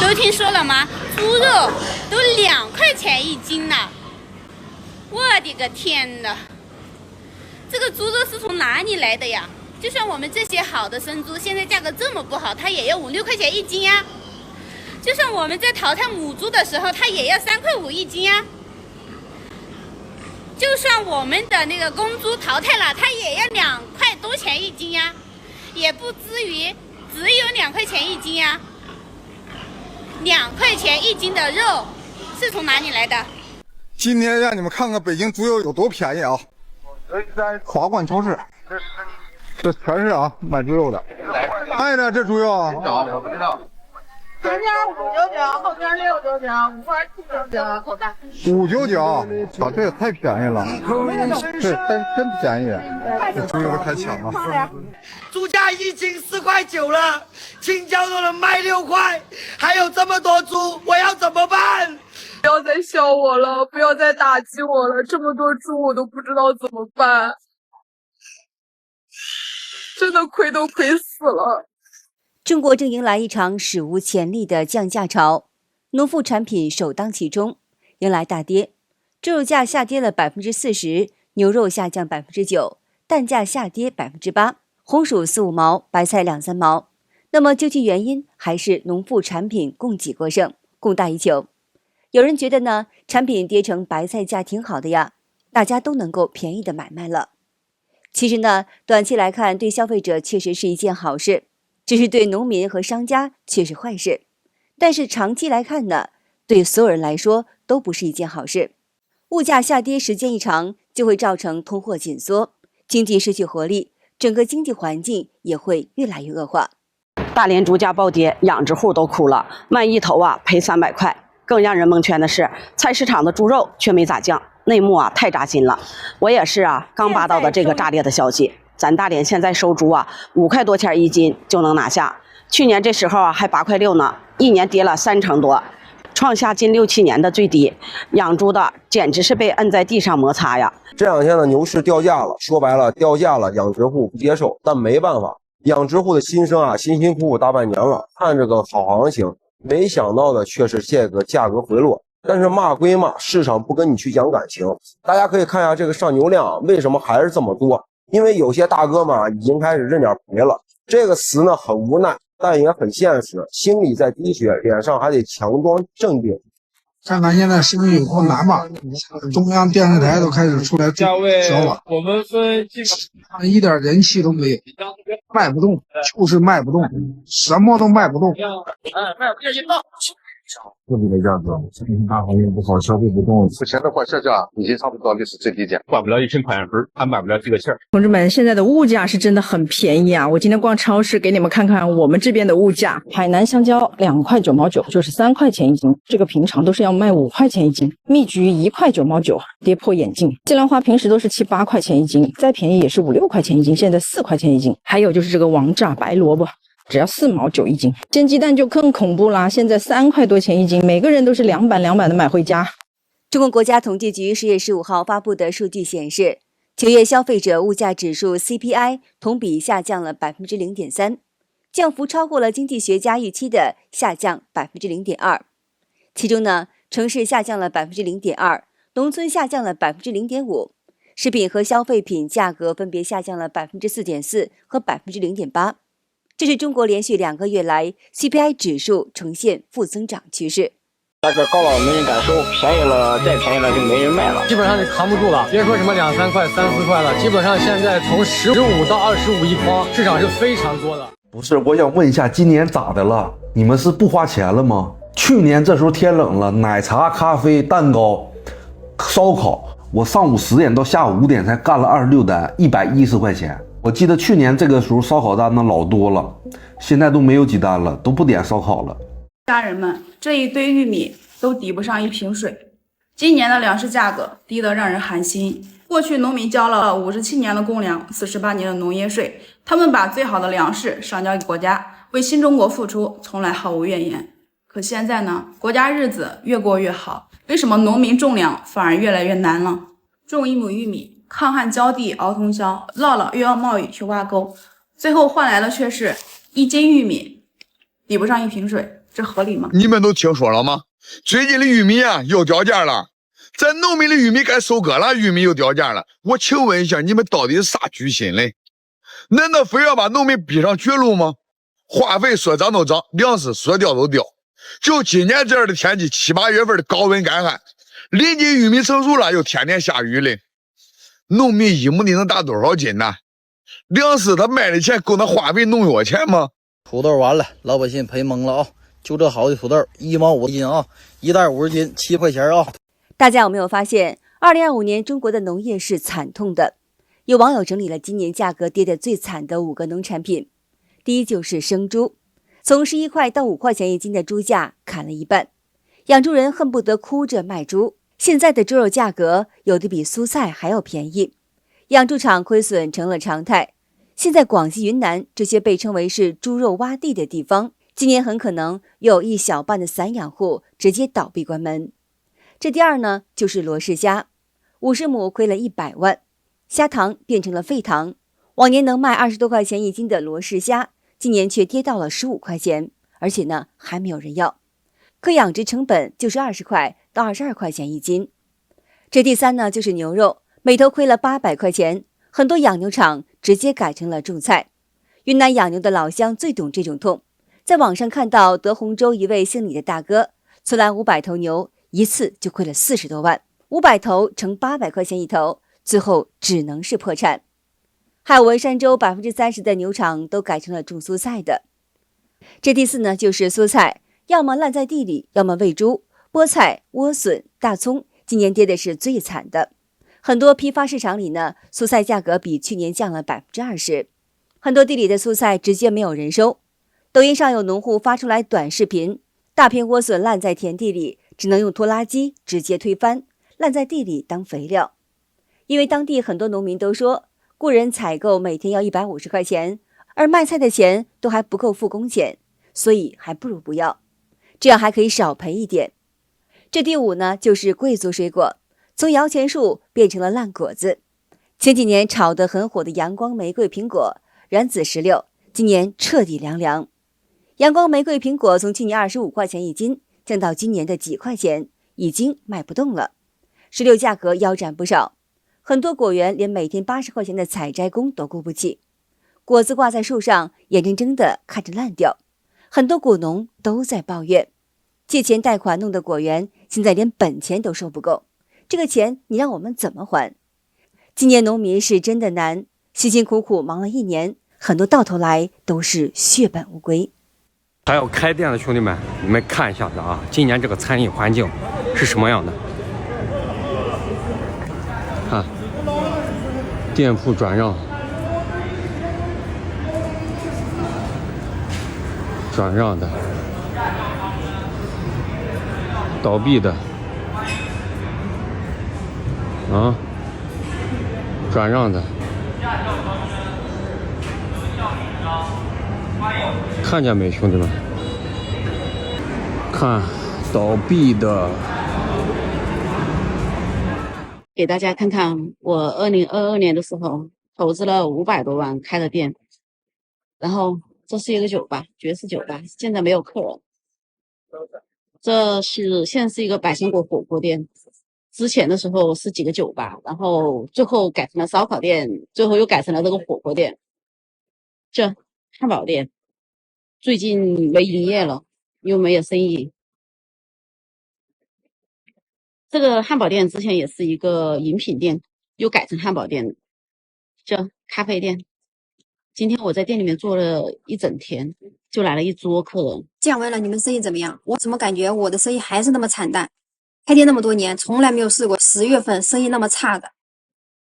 都听说了吗？猪肉都2块钱一斤呢！我的个天哪！这个猪肉是从哪里来的呀？就像我们这些好的生猪，现在价格这么不好，它也要5、6块钱一斤呀。就像我们在淘汰母猪的时候，它也要3块5一斤呀。就算我们的那个公猪淘汰了，它也要2块多钱一斤呀，也不至于只有2块钱一斤呀。2块钱一斤的肉是从哪里来的？今天让你们看看北京猪肉有多便宜啊！华冠超市，这全是啊卖猪肉的。卖的这猪肉啊，不知道。前天599，后天699，5块799，口袋599，啊，这也太便宜了，这真便宜，这猪肉太强了。猪价已经4块9了，青椒都能卖6块，还有这么多猪，我要怎么办？不要再笑我了，不要再打击我了，这么多猪我都不知道怎么办，真的亏都亏死了。中国正迎来一场史无前例的降价潮，农副产品首当其冲，迎来大跌。猪肉价下跌了40%，牛肉下降9%，蛋价下跌8%，红薯4、5毛，白菜2、3毛。那么究其原因，还是农副产品供给过剩，供大于求。有人觉得呢，产品跌成白菜价挺好的呀，大家都能够便宜的买卖了。其实呢，短期来看，对消费者确实是一件好事。只是对农民和商家却是坏事，但是长期来看呢，对所有人来说都不是一件好事。物价下跌时间一长，就会造成通货紧缩，经济失去活力，整个经济环境也会越来越恶化。大连猪价暴跌，养殖户都哭了，卖一头赔300块。更让人蒙圈的是，菜市场的猪肉却没咋降，内幕太扎心了。我也是刚扒到的这个炸裂的消息。咱大连现在收猪5块多钱一斤就能拿下，去年这时候还8块6呢，一年跌了3成多，创下近6、7年的最低。养猪的简直是被摁在地上摩擦呀！这2天的牛市掉价了，说白了掉价了，养殖户不接受，但没办法，养殖户的心声辛辛苦苦大半年了，看着个好行情，没想到的却是这个价格回落。但是骂归骂，市场不跟你去讲感情。大家可以看一下这个上牛量为什么还是这么多。因为有些大哥嘛已经开始认点赔了，这个词呢很无奈，但也很现实，心里在滴血，脸上还得强装镇定。看看现在生意有多难吧，中央电视台都开始出来销了，我们分一点人气都没有，卖不动，就是卖不动，什么都卖不动。卖不动。这里的价格，大行业不好，消费不动。目前的话，这价已经差不多历史最低价，换不了1000块钱分，还买不了这个馅儿。同志们，现在的物价是真的很便宜啊！我今天逛超市，给你们看看我们这边的物价。海南香蕉2块9毛9，就是3块钱一斤，这个平常都是要卖5块钱一斤。蜜橘1块9毛9，跌破眼镜。西兰花平时都是7、8块钱一斤，再便宜也是5、6块钱一斤，现在4块钱一斤。还有就是这个王炸白萝卜。只要4毛9一斤，煎鸡蛋就更恐怖啦！现在3块多钱一斤，每个人都是2板2板的买回家。中国国家统计局10月15号发布的数据显示，9月消费者物价指数 CPI 同比下降了0.3%，降幅超过了经济学家预期的下降0.2%。其中呢，城市下降了0.2%，农村下降了0.5%，食品和消费品价格分别下降了4.4%和0.8%。这是中国连续2个月来 CPI 指数呈现负增长趋势。价格高了没人敢收，便宜了再便宜了就没人卖了，基本上就扛不住了。别说什么2、3块、3、4块了，基本上现在从15到25一筐，市场是非常多的。不是，我想问一下，今年咋的了？你们是不花钱了吗？去年这时候天冷了，奶茶、咖啡、蛋糕、烧烤，我上午10点到下午5点才干了26单，110块钱。我记得去年这个时候烧烤单呢老多了，现在都没有几单了，都不点烧烤了。家人们，这一堆玉米都抵不上一瓶水。今年的粮食价格低得让人寒心。过去农民交了57年的公粮，48年的农业税，他们把最好的粮食上交给国家，为新中国付出，从来毫无怨言。可现在呢，国家日子越过越好，为什么农民种粮反而越来越难了？种1亩玉米，抗旱浇地熬通宵，涝了又要冒雨去挖沟，最后换来的却是1斤玉米抵不上1瓶水。这合理吗？你们都听说了吗？最近的玉米啊要掉价了，咱农民的玉米该收割了，玉米又掉价了。我请问一下，你们到底是啥居心嘞？难道非要把农民逼上绝路吗？化肥说涨就涨，粮食说掉就掉。就今年这样的天气，7、8月份的高温干旱，临近玉米成熟了，又天天下雨嘞。农民1亩地能打多少斤呢？粮食他卖的钱够那化肥农药钱吗？土豆完了，老百姓赔懵了啊！就这好的土豆，1毛5斤啊，一袋50斤，7块钱啊！大家有没有发现，2025年中国的农业是惨痛的？有网友整理了今年价格跌得最惨的5个农产品。第一就是生猪，从11块到5块钱一斤的猪价砍了一半，养猪人恨不得哭着卖猪。现在的猪肉价格有的比蔬菜还要便宜，养猪场亏损成了常态。现在广西、云南这些被称为是猪肉洼地的地方，今年很可能有一小半的散养户直接倒闭关门。这第二呢，就是罗氏虾，50亩亏了100万，虾塘变成了废塘。往年能卖20多块钱一斤的罗氏虾，今年却跌到了15块钱，而且呢还没有人要。可养殖成本就是20块到22块钱一斤。这第三呢，就是牛肉，每头亏了800块钱，很多养牛场直接改成了种菜。云南养牛的老乡最懂这种痛，在网上看到德宏州一位姓李的大哥，存来500头牛，一次就亏了40多万，500头乘800块钱一头，最后只能是破产。还有文山州30%的牛场都改成了种蔬菜的。这第四呢，就是蔬菜，要么烂在地里，要么喂猪。菠菜、莴笋、大葱今年跌的是最惨的。很多批发市场里呢，蔬菜价格比去年降了20%，很多地里的蔬菜直接没有人收。抖音上有农户发出来短视频，大片莴笋烂在田地里，只能用拖拉机直接推翻，烂在地里当肥料。因为当地很多农民都说，雇人采购每天要150块钱，而卖菜的钱都还不够付工钱，所以还不如不要，这样还可以少赔一点。这第五呢，就是贵族水果，从摇钱树变成了烂果子。前几年炒得很火的阳光玫瑰苹果、染紫石榴，今年彻底凉凉。阳光玫瑰苹果从去年25块钱一斤降到今年的几块钱，已经卖不动了。石榴价格腰斩不少，很多果园连每天80块钱的采摘工都雇不起，果子挂在树上，眼睁睁地看着烂掉。很多果农都在抱怨，借钱贷款弄的果园现在连本钱都收不够，这个钱你让我们怎么还？今年农民是真的难，辛辛苦苦忙了1年，很多到头来都是血本无归。还有开店的兄弟们，你们看一下子啊，今年这个餐饮环境是什么样的？看，店铺转让，转让的，倒闭的，啊，转让的，看见没，兄弟们？看，倒闭的。给大家看看，我2022年的时候投资了500多万开的店，然后这是一个酒吧，爵士酒吧，现在没有客人。现在是一个百香果火锅店，之前的时候是几个酒吧，然后最后改成了烧烤店，最后又改成了这个火锅店。这汉堡店最近没营业了，又没有生意。这个汉堡店之前也是一个饮品店，又改成汉堡店。这咖啡店，今天我在店里面坐了一整天，就来了一桌客人。降温了，你们生意怎么样？我怎么感觉我的生意还是那么惨淡？开店那么多年，从来没有试过10月份生意那么差的。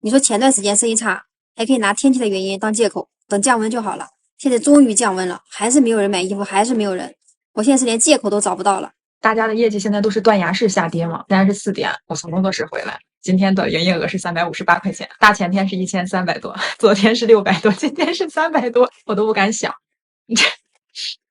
你说前段时间生意差，还可以拿天气的原因当借口，等降温就好了。现在终于降温了，还是没有人买衣服，还是没有人。我现在是连借口都找不到了。大家的业绩现在都是断崖式下跌嘛。现在是4点，我从工作室回来，今天的营业额是358块钱，大前天是1300多，昨天是600多，今天是300多，我都不敢想。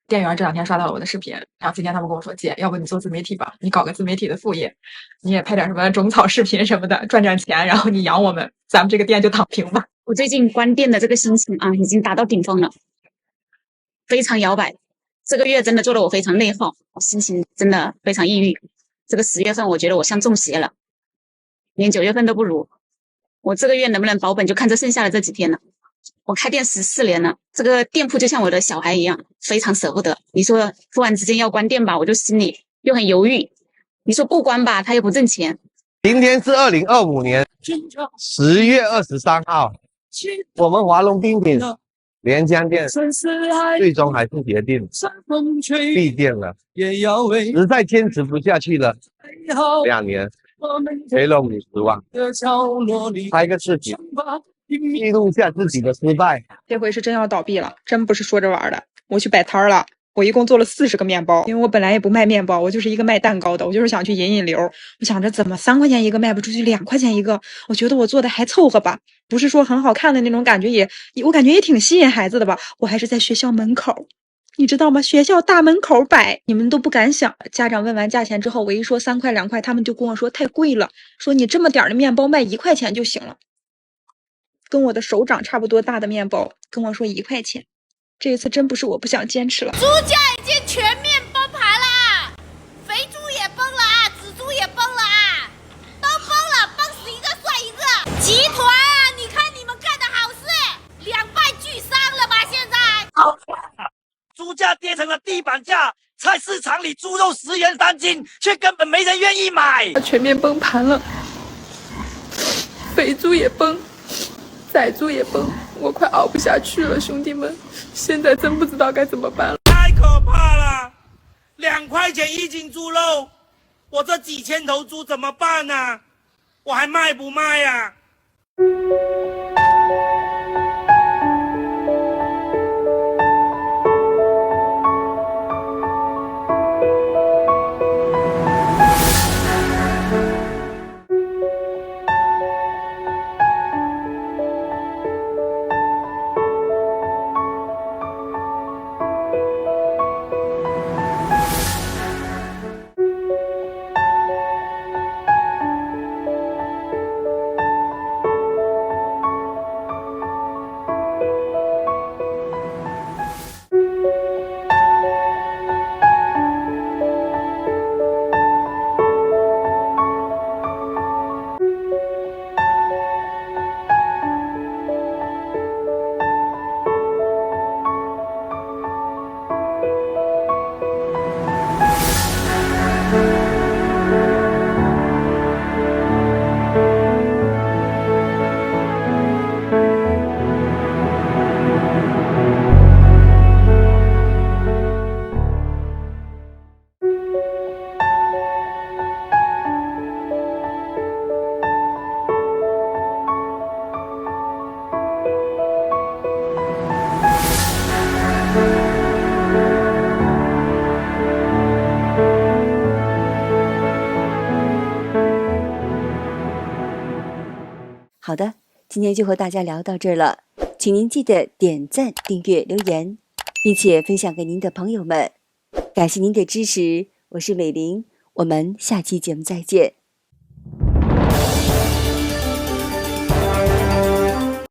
店员这2天刷到了我的视频，然后今天他们跟我说，姐，要不你做自媒体吧，你搞个自媒体的副业，你也拍点什么种草视频什么的，赚点钱，然后你养我们，咱们这个店就躺平吧。我最近关店的这个心情啊，已经达到顶峰了，非常摇摆。这个月真的做得我非常内耗，我心情真的非常抑郁。这个10月份我觉得我像中邪了，连9月份都不如。我这个月能不能保本就看这剩下的这几天了。我开店14年了，这个店铺就像我的小孩一样，非常舍不得。你说突然之间要关店吧，我就心里又很犹豫。你说不关吧，他又不挣钱。今天是2025年10月23号，我们华龙冰品连江店最终还是决定闭店了，实在坚持不下去了。2年赔了50万，拍个视频记录下自己的失败。这回是真要倒闭了，真不是说着玩的。我去摆摊了，我一共做了40个面包，因为我本来也不卖面包，我就是一个卖蛋糕的，我就是想去引流。我想着怎么3块钱一个卖不出去，2块钱一个，我觉得我做的还凑合吧，不是说很好看的那种感觉，我感觉也挺吸引孩子的吧。我还是在学校门口，你知道吗？学校大门口摆，你们都不敢想。家长问完价钱之后，我一说3块2块，他们就跟我说太贵了，说你这么点的面包卖1块钱就行了。跟我的手掌差不多大的面包，跟我说1块钱。这一次真不是我不想坚持了。猪价已经全面崩盘了，肥猪也崩了啊，紫猪也崩了啊，都崩了，崩死一个算一个。集团啊，你看你们干的好事，两败俱伤了吧？现在好，猪价跌成了地板价，菜市场里猪肉10元3斤，却根本没人愿意买。全面崩盘了，肥猪也崩，仔猪也崩，我快熬不下去了，兄弟们，现在真不知道该怎么办了。太可怕了，2块钱1斤猪肉，我这几千头猪怎么办呢？我还卖不卖呀？好的，今天就和大家聊到这儿了，请您记得点赞、订阅、留言，并且分享给您的朋友们。感谢您的支持，我是美玲，我们下期节目再见。